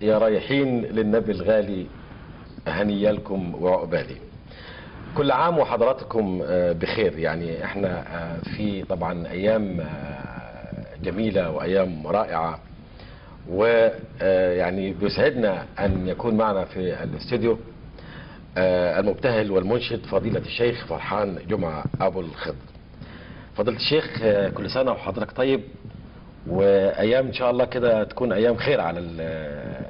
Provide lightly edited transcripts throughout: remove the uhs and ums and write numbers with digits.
يا رايحين للنبي الغالي، هنيالكم وعقبالي. كل عام وحضراتكم بخير. يعني احنا في طبعا ايام جميلة وايام رائعة، ويعني بيسعدنا ان يكون معنا في الاستوديو المبتهل والمنشد فضيلة الشيخ فرحان جمعة ابو الخضر. فضيلة الشيخ، كل سنة وحضرتك طيب، وايام ان شاء الله كده تكون ايام خير على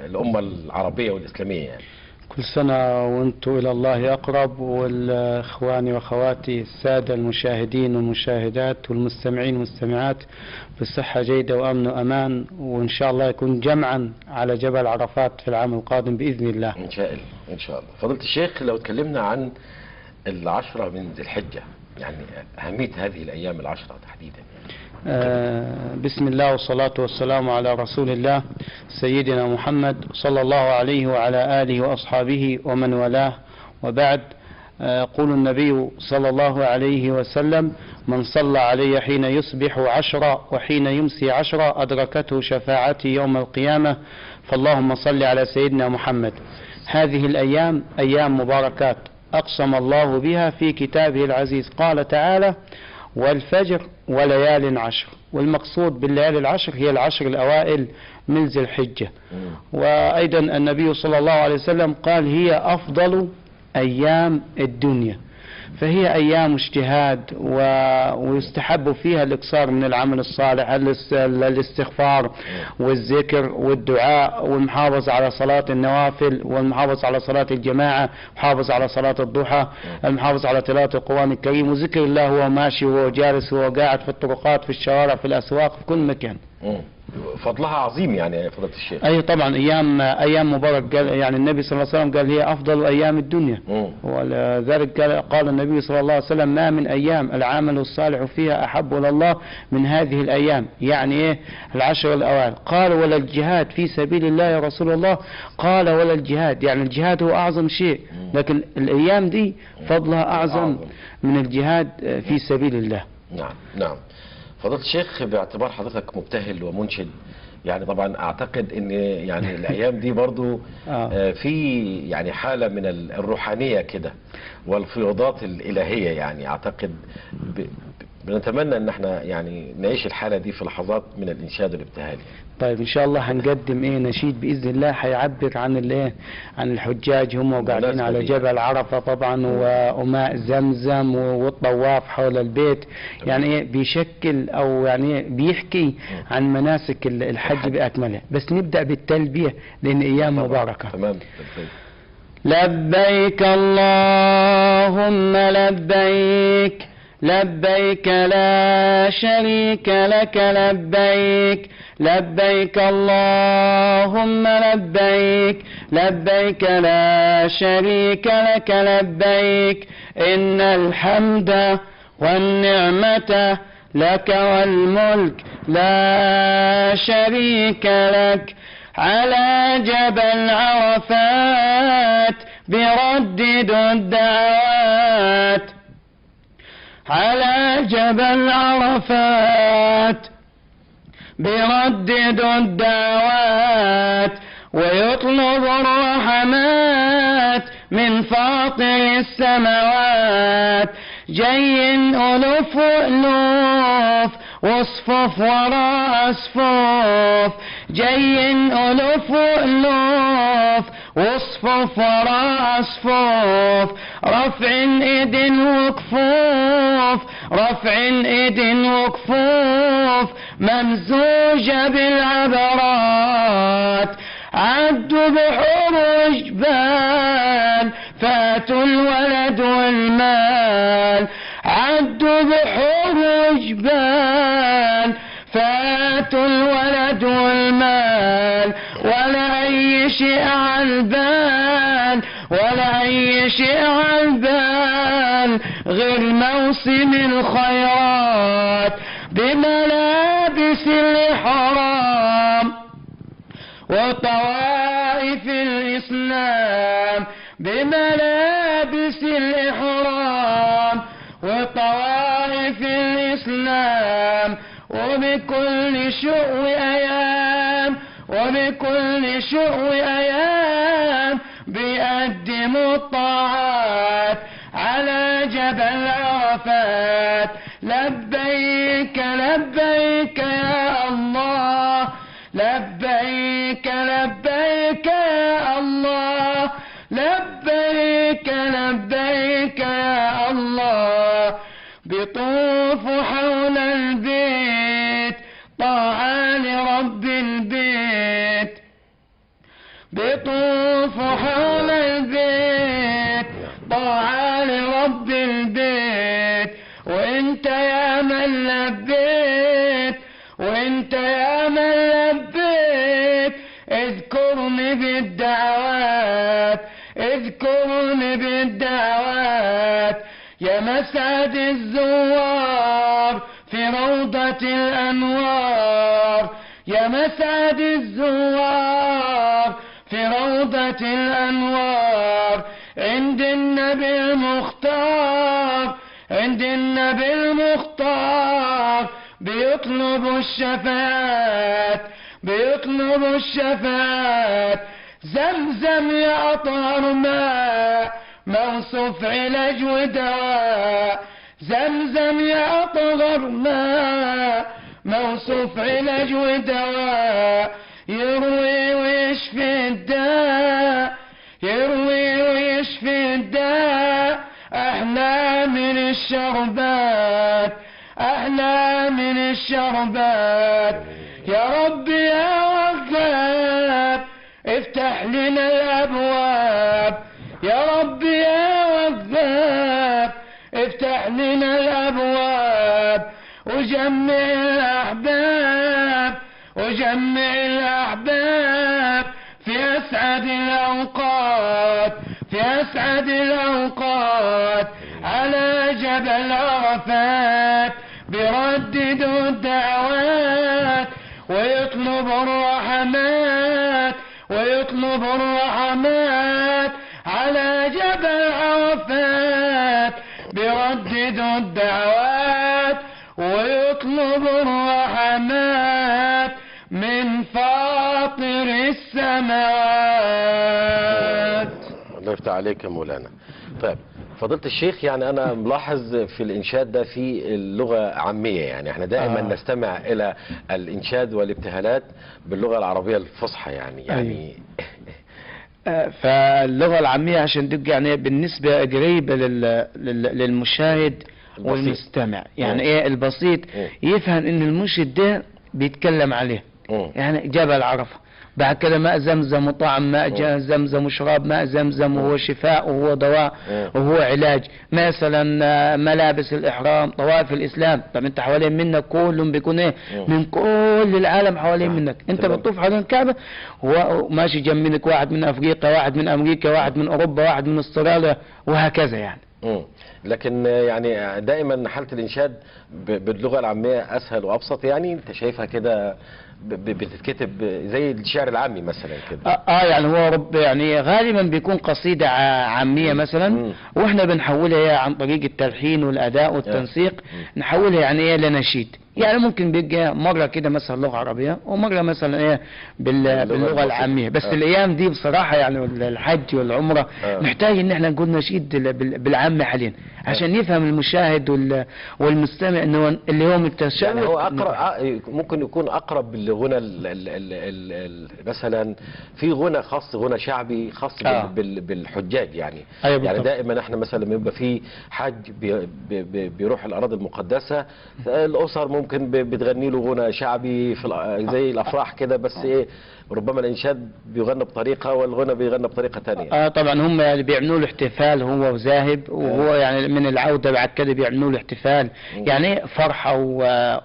الامة العربية والاسلامية. يعني كل سنة وانتم إلى الله أقرب، والإخواني وأخواتي السادة المشاهدين والمشاهدات والمستمعين والمستمعات بصحة جيدة وأمن وأمان، وإن شاء الله يكون جمعا على جبل عرفات في العام القادم بإذن الله. إن شاء الله إن شاء الله. فضيلة الشيخ، لو تكلمنا عن العشرة من ذي الحجة، يعني أهمية هذه الأيام العشرة تحديدا. بسم الله والصلاة والسلام على رسول الله سيدنا محمد صلى الله عليه وعلى آله وأصحابه ومن والاه، وبعد. يقول النبي صلى الله عليه وسلم: من صلى علي حين يصبح 10 وحين يمسي 10 أدركته شفاعتي يوم القيامة، فاللهم صل على سيدنا محمد. هذه الأيام أيام مباركات أقسم الله بها في كتابه العزيز. قال تعالى: والفجر وليال عشر. والمقصود بالليالي العشر هي العشر الأوائل من ذي الحجة. وأيضا النبي صلى الله عليه وسلم قال: هي أفضل أيام الدنيا، فهي أيام اجتهاد ويستحب فيها الإكثار من العمل الصالح، الاستغفار والذكر والدعاء، والمحافظة على صلاة النوافل، والمحافظة على صلاة الجماعة، المحافظة على صلاة الضحى، المحافظة على تلاوة القرآن الكريم، وذكر الله وهو ماشي وهو جالس وهو قاعد في الطرقات في الشوارع في الأسواق في كل مكان. فضلها عظيم يعني فضيلة الشيخ. أي طبعا أيام مبارك. قال يعني النبي صلى الله عليه وسلم قال: هي أفضل أيام الدنيا. ولذلك قال النبي صلى الله عليه وسلم: ما من أيام العمل الصالح فيها أحب إلى الله من هذه الأيام. يعني إيه؟ العشر الأوائل. قال: ولا الجهاد في سبيل الله يا رسول الله؟ قال: ولا الجهاد. يعني الجهاد هو أعظم شيء، لكن الأيام دي فضلها أعظم من الجهاد في سبيل الله. نعم نعم. فضيلة الشيخ، باعتبار حضرتك مبتهل ومنشد، يعني طبعا اعتقد ان يعني الايام دي برضو في يعني حالة من الروحانية كده والفيوضات الالهية. يعني اعتقد بنتمنى ان احنا يعني نعيش الحالة دي في لحظات من الانشاد والابتهال. طيب ان شاء الله هنقدم نشيد باذن الله هيعبر عن عن الحجاج هم وقاعدين على جبل عرفة طبعا، وماء زمزم والطواف حول البيت. يعني بيشكل او يعني بيحكي عن مناسك الحج باكملها. بس نبدا بالتلبية لان ايام مباركة. تمام. لبيك اللهم لبيك، لبيك لا شريك لك لبيك، لبيك اللهم لبيك، لبيك لا شريك لك لبيك، إن الحمد والنعمة لك والملك لا شريك لك. على جبل عرفات بردد الدعوات، على جبل عرفات بيردد الدعوات، ويطلب الرحمات من فاطر السماوات. جاي ألوف وألوف وصفوف وراء صفوف، جاي ألوف وألوف وصفوف وراء صفوف، رفع ايد وكفوف، رفع ايد وكفوف ممزوجة بالعبرات. عدوا بحور وجبال فاتوا الولد والمال، عدوا بحور وجبال فاتوا الولد والمال، ولا أي شيء على البال، ولا أي شيء على البال غير موسم الخيرات. بملابس الإحرام وطوائف الإسلام، بملابس الإحرام وطوائف الإسلام، وبكل شؤم أيام وبكل شؤم أيام بيقدموا الطاعات على جبل عرفات. لبيك لبيك يا الله، لبيك لبيك يا الله، لبيك لبيك يا الله. بيطوفوا حول البيت طاعة لرب البيت، بيطوفوا حول البيت طاعة لرب البيت. وانت يا من لبيت، وانت يا من لبيت، اذكرني بالدعوات، اذكرني بالدعوات. يا مسعد الزوار في روضة الأنوار، يا مسعد الزوار في روضة الأنوار. عند النبي المختار، عند النبي المختار، بيطلب الشفاعات، بيطلب الشفاعات. زمزم يا أطهر ماء موصوف علاج ودواء، زمزم يا أطهر ماء موصوف علاج ودواء. يروي ويشفي الداء، يروي ويشفي الداء. أحلى من الشربات، أحلى من الشربات. يا رب يا وهاب افتح لنا الأبواب، يا رب يا وهاب افتح لنا الأبواب. وجمع الأحباب، وجمع الأحباب في أسعد الأوقات، في أسعد الأوقات. على جبل عرفات بيرددوا الدعوات ويطلب الرحمات، ويطلب الرحمات. على جبل عرفات بيرددوا الدعوات ويطلب الرحمات من فاطر السماوات. الله يفتح عليك يا مولانا. طيب فضيلة الشيخ، يعني أنا ملاحظ في الإنشاد ده في اللغة عامية، يعني احنا دائما نستمع إلى الإنشاد والابتهالات باللغة العربية الفصحى يعني فاللغة العامية عشان تبقى يعني بالنسبة قريبة للمشاهد والمستمع، يعني ايه البسيط يفهم ان المنشد ده بيتكلم عليه. يعني جبل عرفة، بعد كده ماء زمزم وطعم ماء زمزم وشراب ماء زمزم وهو شفاء وهو دواء وهو علاج. مثلا ملابس الإحرام، طوائف الإسلام. طب انت حوالين منك كلهم بيكون ايه؟ من كل العالم حوالين منك. انت بتطوف حوالين الكعبة وماشي جنب منك واحد من أفريقيا، واحد من أمريكا، واحد من أوروبا، واحد من استراليا، وهكذا يعني. لكن يعني دائما حالة الإنشاد باللغة العامية أسهل وأبسط، يعني أنت شايفها كده بتتكتب زي الشعر العامي مثلا كده. يعني هو يعني غالبا بيكون قصيدة عامية مثلا، واحنا بنحولها عن طريق التلحين والأداء والتنسيق، نحولها يعني ايه لنشيد. يعني ممكن بيجي مرة كده مثلا لغة عربية ومرة مثلا ايه باللغة العامية. بس الايام دي بصراحة يعني الحج والعمرة محتاج ان احنا نقول نشيد بالعامة حاليا عشان يفهم المشاهد والمستمع انه اللي هو متشابه. يعني هو اقرب، ممكن يكون اقرب بالغنى مثلا في غنى خاص، غنى شعبي خاص بالحجاج يعني. يعني دائما احنا مثلا لما يبقى في حج بيروح الاراضي المقدسة، الاسر ممكن بتغني له غنى شعبي في زي الافراح كده، بس ايه ربما الانشاد بيغنى بطريقه والغنى بيغنى بطريقه ثانيه. طبعا هم يعني بيعملوا له احتفال هو وذاهب، وهو يعني من العوده بعد كده بيعملوا له احتفال، يعني فرحه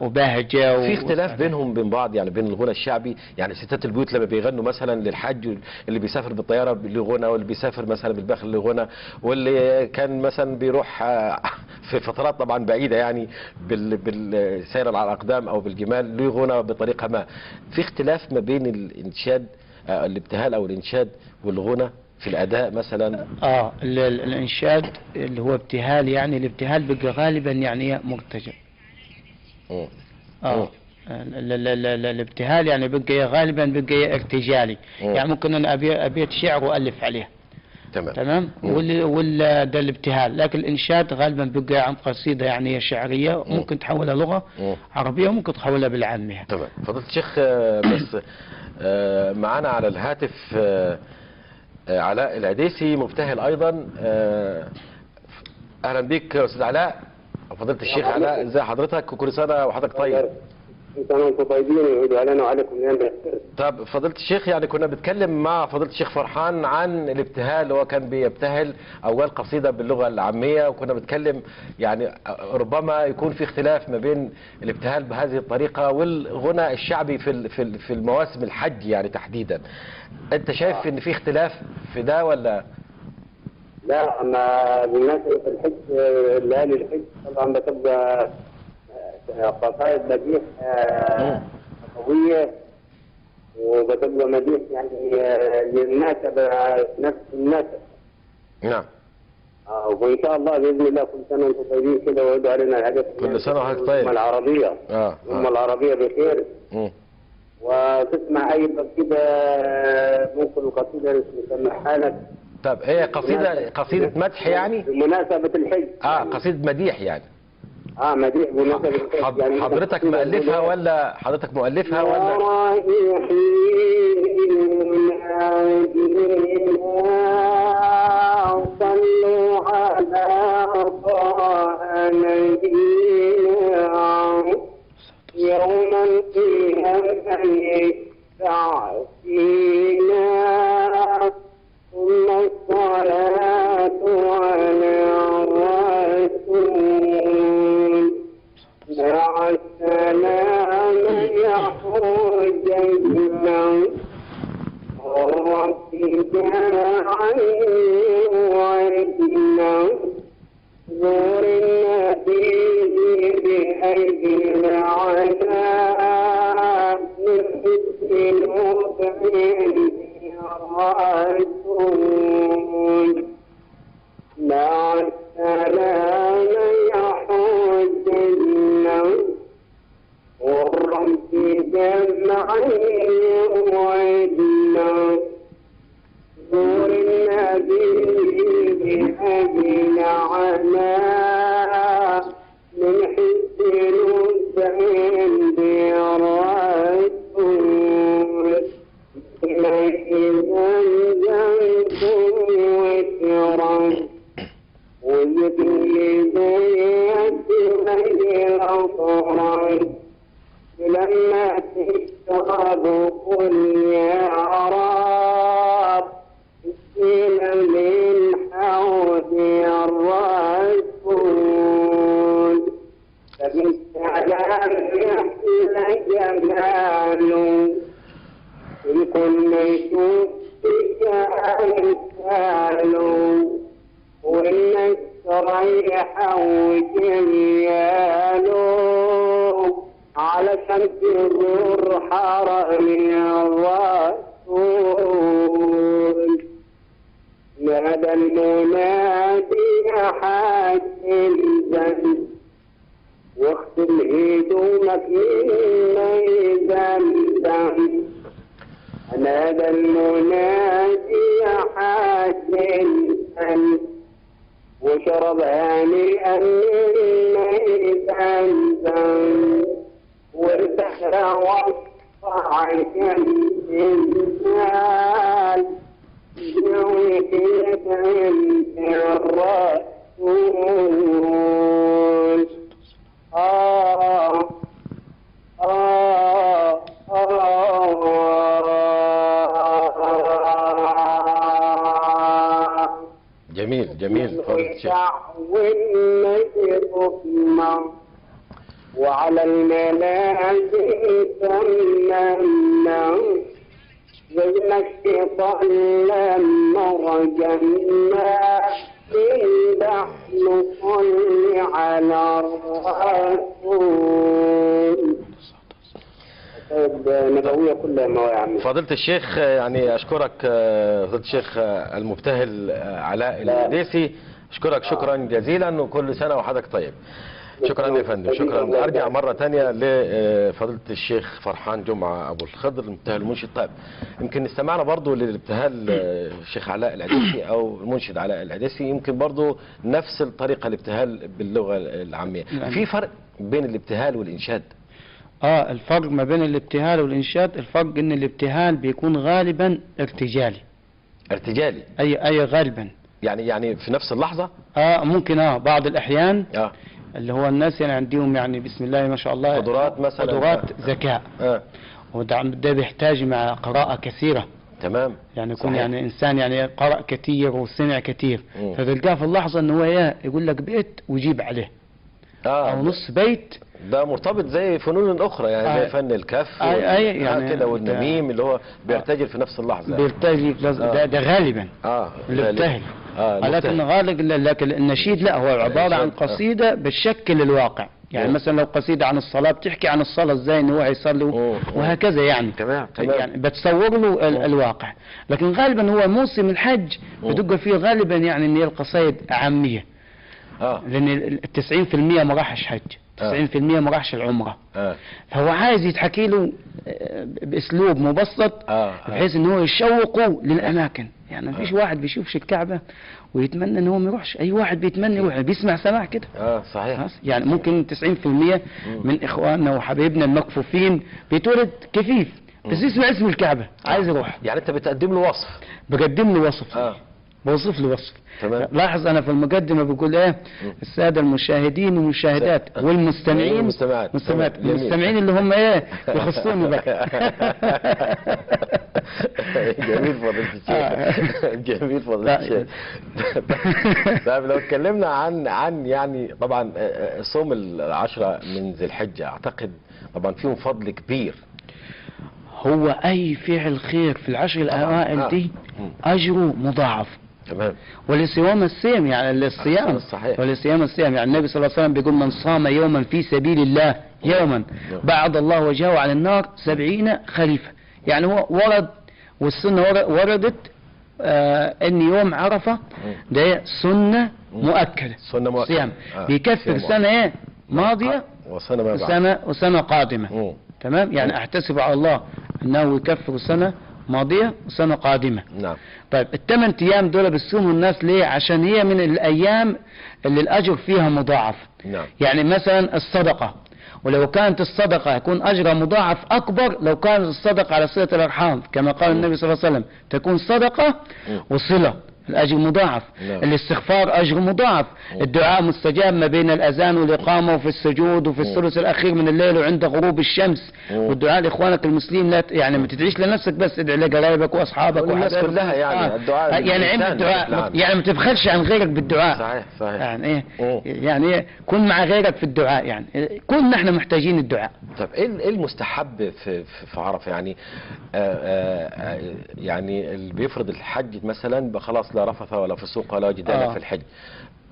وبهجه في اختلاف بينهم بين بعض، يعني بين الغنى الشعبي. يعني ستات البيوت لما بيغنوا مثلا للحج، اللي بيسافر بالطياره لغنى، واللي بيسافر مثلا بالبخل لغنى، واللي كان مثلا بيروح في فترات طبعا بعيده يعني بالسير على الاقدام او بالجمال له غنى بطريقه ما. في اختلاف ما بين الانشاد الابتهال او الانشاد والغنى في الاداء مثلا. الانشاد اللي هو ابتهال، يعني الابتهال بيبقى غالبا يعني مرتجل. الابتهال يعني بقى غالبا بقى ارتجالي، يعني ممكن انا ابيت شعر والف عليه. تمام. ده الابتهال، لكن الانشاد غالبا بقى عن قصيده يعني شعريه، ممكن تحولها لغه عربيه وممكن تحولها بالعاميه. تمام. فضيلة الشيخ، بس معانا على الهاتف علاء العديسي مبتهل ايضا. اهلا بيك يا استاذ علاء. فضيلة الشيخ علاء، ازي حضرتك؟ وكل سنه وحضرتك طيب. انتم طيبين ويعود علينا وعليكم نعم. طب فضيلة الشيخ، يعني كنا بنتكلم مع فضيلة الشيخ فرحان عن الابتهال، هو كان بيبتهل او قال قصيده باللغه العاميه، وكنا بنتكلم يعني ربما يكون في اختلاف ما بين الابتهال بهذه الطريقه والغنى الشعبي في المواسم الحج يعني تحديدا. انت شايف ان في اختلاف في ده ولا؟ لا، اما بمناسبه الحج، ليالي الحج طبعا بتبقى قصائد مديح قويه، وبتبقى مديح يعني للمناسبه نفس المناسبه. نعم. وان شاء الله باذن الله كل سنه وانتم طيبين كده، ويعودوا علينا الحاجات. كل سنه وحضرتك طيب. الامه العربيه. الامه العربيه بخير. وتسمع ايضا كده ممكن القصيده نسمعها لك. طب هي قصيده مدح يعني؟ بمناسبه الحج. قصيده مديح يعني. مديح بمناسبه الحج يعني. حضرتك مؤلفها ولا حضرتك مؤلفها ولا؟ صلوا على طه نبينا يوم القيامة يشفع فينا، ثم الصلاة على الرسول مع السلام يخرج الموت ربنا عني وعدنا نور النبي بأيدي العناء نحسن بين الرسول مع السلام يحوج النوم والرب جمعني وعدنا نور النبي بأجل عناء من حسن الزين برسول إذا زمزم وكرم ويبني بيت غير طرد لما تشتغل قل يا رب اسقنا من حوض الرسول فبالسلام يحل جماله إن كنا يشوف بك أمثاله وإن الشريح وجمياله على شمس النور حرم الرسول نادى المنادي حاج الجنة واختم هدومك من زمزم نادى المنادي حاج الجنة وشرب هانئا من زمزم وارتحل وقع الإنسان بوحية الرسول جميل جميل. وعلى المنازل سلمنا بالمشط لما رجمنا نحن نصلي على الرسول. نبوية كلها مواعيد. فضيلة الشيخ، يعني أشكرك فضيلة الشيخ المبتهل علاء العديسي، أشكرك شكرا جزيلا وكل سنة وحضرتك طيب. شكرا يا فندم، شكرا. ارجع مره ثانيه لفضيله الشيخ فرحان جمعه ابو الخضر المبتهل المنشد. طيب يمكن استمعنا برضو للابتهال الشيخ علاء العديسي او المنشد علاء العديسي، يمكن برضو نفس الطريقه الابتهال باللغه العاميه. في فرق بين الابتهال والانشاد؟ الفرق ما بين الابتهال والانشاد، الفرق ان الابتهال بيكون غالبا ارتجالي. ارتجالي؟ اي غالبا. يعني في نفس اللحظه؟ ممكن بعض الاحيان اللي هو الناس يعني عندهم يعني بسم الله ما شاء الله قدرات مثلا، قدرات ذكاء، وده بيحتاج مع قراءة كثيرة. تمام. يعني يكون يعني انسان يعني قرأ كثير وسمع كثير، فتلقاه في اللحظة ان هو يقول لك بيت ويجيب عليه او نص بيت. ده مرتبط زي فنون اخرى يعني، زي فن الكف يعني كده والنميم اللي هو بيرتجل في نفس اللحظه. بيرتجل ده غالبا الابتهال. لكن النشيد لا، هو عبارة عن قصيدة بتشكل الواقع. يعني مثلا لو قصيدة عن الصلاة بتحكي عن الصلاة ازاي ان هو هيصلي وهكذا يعني. تمام. يعني بتصور له الواقع. لكن غالبا هو موسم الحج بتبقى فيه غالبا يعني ان هي القصائد عامية. لان 90% ما راحش حج، 90% ما راحش العمرة. فهو عايز يتحكي له باسلوب مبسط بحيث ان هو يشوقه للاماكن. يعني مفيش واحد بيشوفش الكعبة ويتمنى ان هو ما يروحش، اي واحد بيتمنى يروح، بيسمع سماع كده. صحيح. يعني ممكن 90% من اخواننا وحبايبنا المكفوفين بيتولد كفيف بس يسمع اسم الكعبة عايز يروح. يعني انت بتقدم له وصف؟ بقدم له وصف. بوصف له وصف. تمام. لاحظ انا في المقدمه بقول الساده المشاهدين والمشاهدات والمستمعين المستمعين اللي هم يخصوني بقى. جميل فضيلة الشيخ. جميل فضيلة الشيخ. طيب لو اتكلمنا عن يعني طبعا صوم العشرة من ذي الحجة، اعتقد طبعا فيهم فضل كبير. هو اي فعل خير في العشر الاوائل دي اجره مضاعف. تمام. ولصيام الصيام يعني الصيام صحيح. ولصيام الصيام يعني النبي صلى الله عليه وسلم بيقول من صام يوما في سبيل الله يوما بعد الله وجهه عن النار 70 خريفا. يعني هو ورد والسنة وردت ان يوم عرفة ده سنة مؤكدة. صيام بيكفر سنة ماضية وسنة قادمة. تمام. يعني احتسب على الله انه يكفر سنة ماضية وسنة قادمة. نعم. طيب ال8 ايام دول بيصوموا الناس ليه؟ عشان هي من الايام اللي الاجر فيها مضاعف. نعم. يعني مثلا الصدقة، ولو كانت الصدقة يكون أجرها مضاعف أكبر لو كانت الصدقة على صلة الأرحام، كما قال النبي صلى الله عليه وسلم تكون صدقة وصلة الأجر مضاعف. الاستغفار أجر مضاعف. الدعاء مستجاب ما بين الأذان والإقامة وفي السجود وفي الثلث الأخير من الليل وعند غروب الشمس. والدعاء لإخوانك المسلمين لا يعني ما تدعيش لنفسك بس، ادعي لقرايبك وأصحابك والناس كلها. يعني الدعاء يعني عند الدعاء يعني ما تبخلش عن غيرك بالدعاء. صحيح. يعني يعني كن مع غيرك في الدعاء. يعني كلنا احنا محتاجين الدعاء. طب ايه المستحب في عرفة؟ يعني يعني اللي بيفرض الحج مثلا خلاص لا رفث ولا فسوق ولا جدال في الحج.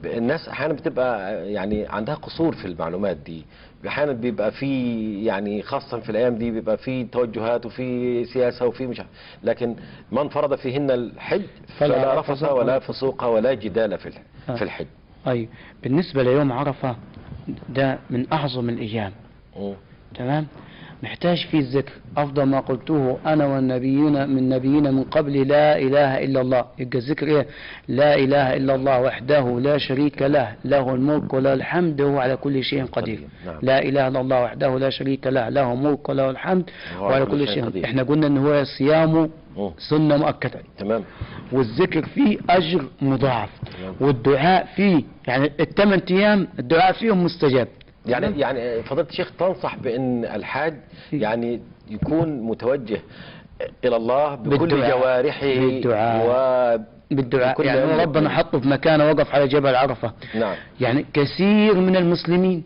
الناس احيانا بتبقى يعني عندها قصور في المعلومات دي، احيانا بيبقى في يعني خاصة في الايام دي بيبقى في توجهات وفي سياسة وفي مش، لكن من فرض فيهن الحج فلا رفث ولا فسوق ولا جدال في الحج. اي بالنسبة ليوم عرفة ده من اعظم الايام. تمام. محتاج فيه الذكر. أفضل ما قلته أنا والنبيين من نبينا من قبل لا إله إلا الله. يبقى الذكر إيه؟ لا إله إلا الله وحده لا شريك له، له الملك وله الحمد وهو على كل شيء قدير. لا إله إلا الله وحده لا شريك له، له الملك وله الحمد وعلى كل شيء قدير. إحنا قلنا إن هو صيامه سنة مؤكدة. تمام. والذكر فيه أجر مضاعف. والدعاء فيه يعني ال8 أيام الدعاء فيهم مستجاب. يعني فضيلة الشيخ تنصح بأن الحاج يعني يكون متوجه إلى الله بكل جوارحه بالدعاء. يعني ربنا حطه في مكان وقف على جبل عرفة. نعم. يعني كثير من المسلمين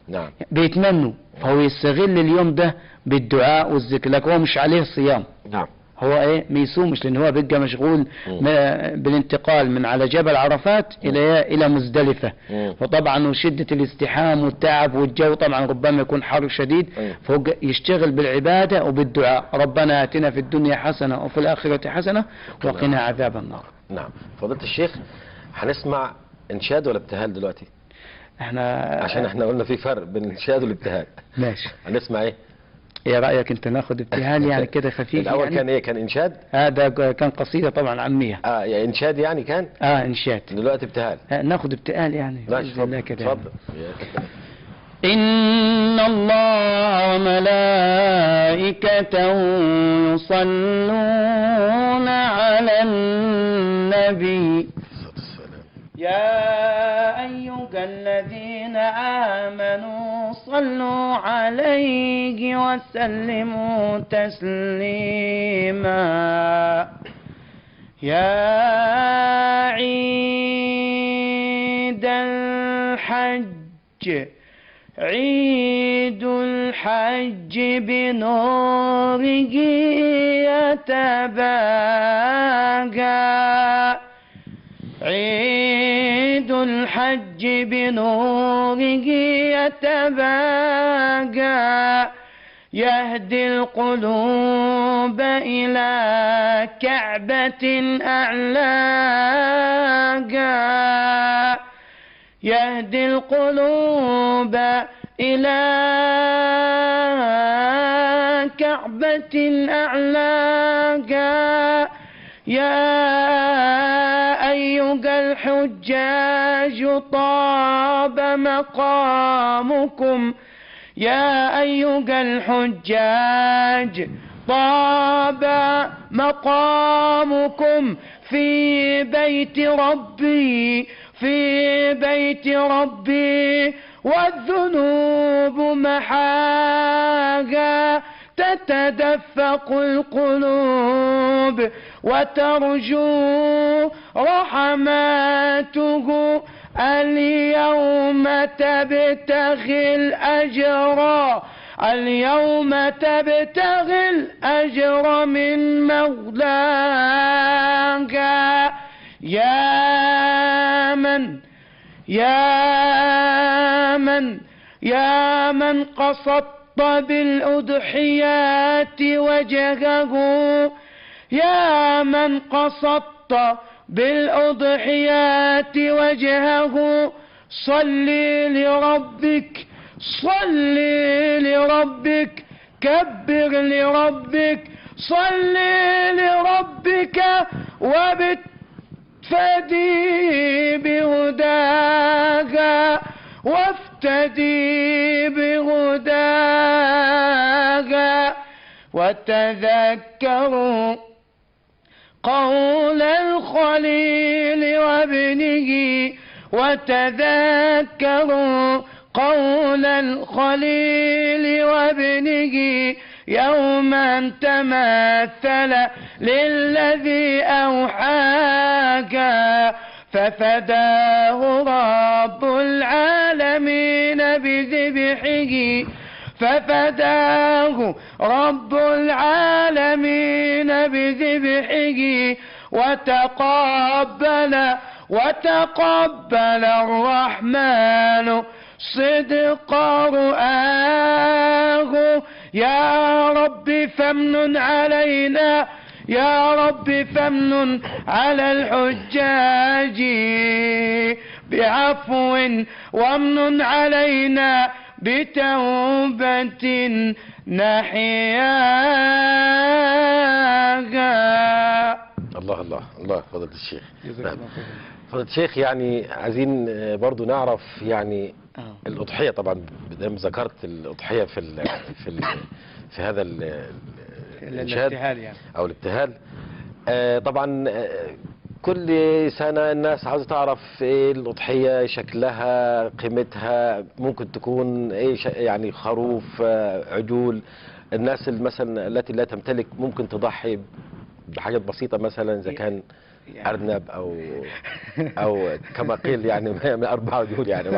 نعم بيتمنوا، فهو يستغل اليوم ده بالدعاء والذكر، لكن هو مش عليه صيام. نعم. هو ما يصومش لان هو بيبقى مشغول بالانتقال من على جبل عرفات الى مزدلفة. وطبعا وشدة الازدحام والتعب والجو طبعا ربما يكون حر شديد، فهو يشتغل بالعبادة وبالدعاء. ربنا آتنا في الدنيا حسنة وفي الآخرة حسنة وقنا عذاب النار. نعم. فضيلة الشيخ هنسمع انشاد ولا ابتهال دلوقتي؟ احنا عشان احنا قلنا في فرق بين الانشاد والابتهال. ماشي. هنسمع ايه؟ ايه رأيك انت ناخد ابتهال يعني كده خفيف؟ الاول يعني كان ايه؟ كان انشاد؟ هذا كان قصيدة طبعا عامية. يعني انشاد يعني كان؟ انشاد. دلوقتي ابتهال. ناخد ابتهال يعني. ماشي اتفضل اتفضل. اتفضل. إن الله وملائكته يصلون على النبي يا أيها الذين آمنوا صلوا عليه وسلموا تسليما. يا عيد الحج عيد الحج بنوره يتباهى. عيد الحج بنوره يتباهى. يهدي القلوب إلى كعبة أعلاها. يهدي القلوب إلى كعبة أعلاها. يا أيها الحجاج طاب مقامكم. يا أيها الحجاج طاب مقامكم في بيت ربي في بيت ربي والذنوب محاها. تتدفق القلوب وترجو رحماته. اليوم تبتغي الأجر اليوم تبتغي الأجر من مولاك. يا من قصدت بالأضحيات وجهه. يا من قصدت بالأضحيات وجهه. صلي لربك كبر لربك. صلي لربك وافتدي بهداك وافتدي بهداك. وتذكروا قول الخليل وابنه. وتذكروا قول الخليل وابنه يوما تمثل للذي أوحاك. ففداه رب العالمين بذبحه. ففداه رب العالمين بذبحه. وتقبل الرحمن صدق رؤاه. يا رب فامنن علينا يا رب فامنن على الحجاج بعفو وامنن علينا بتوبة نحياها. الله الله الله. فضيلة الشيخ. فضيلة الشيخ يعني عايزين برضو نعرف يعني الأضحية. طبعا دام ذكرت الأضحية في هذا الإنشاد يعني. أو الابتهال. طبعا كل سنة الناس عاوزة تعرف ايه الأضحية، شكلها، قيمتها، ممكن تكون ايه يعني خروف، عجول. الناس مثلا التي لا تمتلك ممكن تضحي بحاجات بسيطة مثلا إذا كان أرنب أو كما قيل يعني من 4 عجول يعني.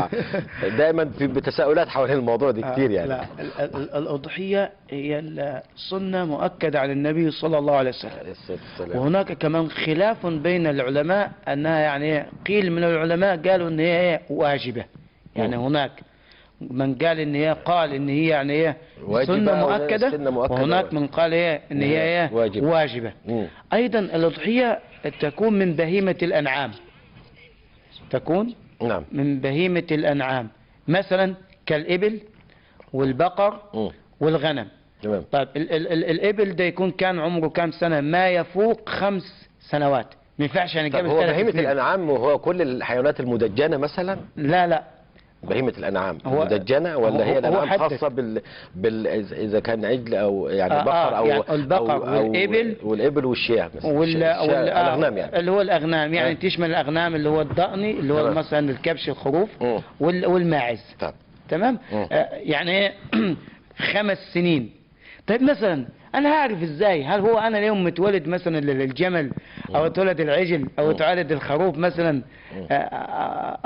دائما في تساؤلات حول الموضوع دي كتير يعني. لا الأضحية هي السنة مؤكدة عن النبي صلى الله عليه وسلم. وهناك كمان خلاف بين العلماء أنها يعني قيل من العلماء قالوا أن هي واجبة. يعني هناك من قال ان هي ان هي يعني ايه سنة مؤكدة، وهناك من قال ايه ان هي ايه واجبة. ايضا الأضحية تكون من بهيمة الأنعام. تكون نعم. من بهيمة الأنعام، مثلا كالإبل والبقر والغنم. تمام. طيب الإبل ده يكون كان عمره كام سنة؟ ما يفوق 5 سنوات، ما ينفعش يعني طب قبل هو 3 بهيمة سنين. الأنعام وهو كل الحيوانات المدجنة مثلا؟ لا بهيمة الأنعام هو مدجنة ولا هي هو الأنعام حدد. خاصة إذا كان عجل أو يعني بقر أو يعني البقر والإبل والإبل والشياه مثلا الأغنام يعني اللي هو الأغنام يعني تشمل الأغنام اللي هو الضأني اللي هو مثلا الكبش الخروف والماعز. تمام. يعني 5 سنين. طيب مثلا انا هعرف ازاي هل هو انا اليوم متولد مثلا الجمل او اتولد العجل او اتولد الخروف مثلا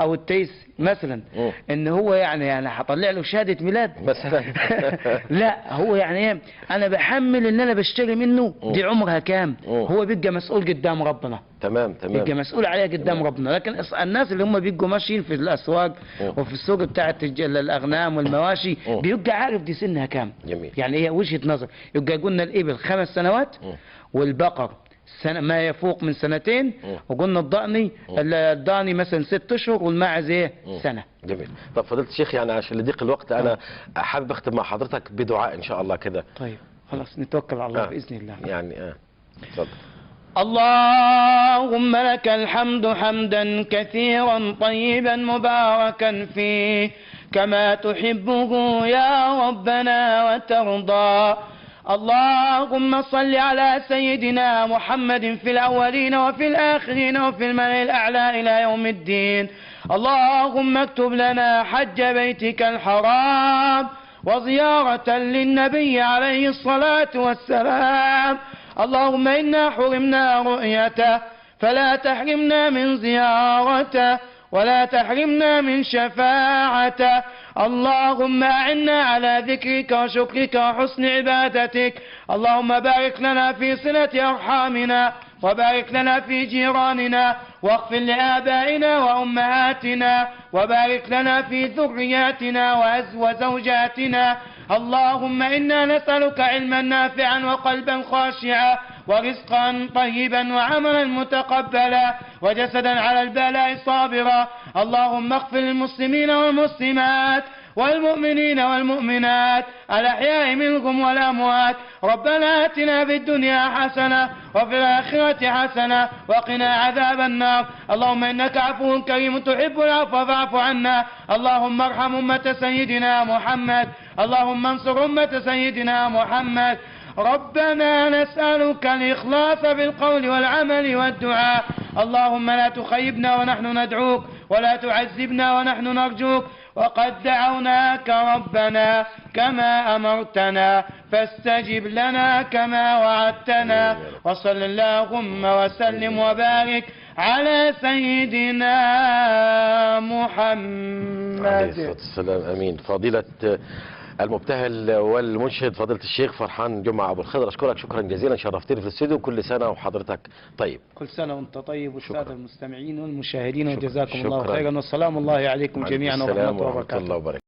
او التيس مثلا ان هو يعني هطلع له شهادة ميلاد مثلا؟ لا، هو يعني ايه، انا بحمل ان انا بشتري منه دي عمرها كام، هو بيبقى مسؤول قدام ربنا. تمام. بيبقى مسؤول عليها قدام ربنا. لكن الناس اللي هم بيبقوا ماشيين في الاسواق وفي السوق بتاعت الاغنام والمواشي بيبقى عارف دي سنها كام. جميل. يعني هي وجهة نظر. يبقى قلنا الابل 5 سنوات والبقر سنة ما يفوق من 2 سنين، وقلنا الضاني مثلا 6 اشهر والماعز سنة. جميل. طب فضيلة الشيخ يعني عشان لضيق الوقت انا حابب اختم مع حضرتك بدعاء ان شاء الله كده. طيب خلاص نتوكل على الله باذن الله. يعني اتفضل. اللهم لك الحمد حمدا كثيرا طيبا مباركا فيه كما تحبه يا ربنا وترضى. اللهم صل على سيدنا محمد في الأولين وفي الآخرين وفي الملأ الأعلى إلى يوم الدين. اللهم اكتب لنا حج بيتك الحرام وزيارة للنبي عليه الصلاة والسلام. اللهم إنا حرمنا رؤيته فلا تحرمنا من زيارته ولا تحرمنا من شفاعته. اللهم أعنا على ذكرك وشكرك وحسن عبادتك. اللهم بارك لنا في صلة أرحامنا وبارك لنا في جيراننا واغفر لآبائنا وأمهاتنا وبارك لنا في ذرياتنا وزوجاتنا. اللهم إنا نسألك علما نافعا وقلبا خاشعا ورزقا طيبا وعملا متقبلا وجسدا على البلاء صابرا. اللهم اغفر للمسلمين والمسلمات والمؤمنين والمؤمنات الأحياء منهم والأموات. ربنا آتنا في الدنيا حسنة وفي الآخرة حسنة وقنا عذاب النار. اللهم إنك عفو كريم تحب العفو فاعف عنا. اللهم ارحم أمة سيدنا محمد. اللهم انصر أمة سيدنا محمد. ربنا نسألك الإخلاص بالقول والعمل والدعاء. اللهم لا تخيبنا ونحن ندعوك ولا تعذبنا ونحن نرجوك. وقد دعوناك ربنا كما أمرتنا فاستجب لنا كما وعدتنا. وصل اللهم وسلم وبارك على سيدنا محمد عليه الصلاة والسلام. أمين. فضيلة المبتهل والمنشد فضيلة الشيخ فرحان جمعة أبو الخضر، أشكرك شكرا جزيلا، شرفتني في الاستوديو. كل سنة وحضرتك طيب. كل سنة وانت طيب والسادة المستمعين والمشاهدين، وجزاكم الله خيرا، والسلام الله عليكم جميعا ورحمة الله وبركاته.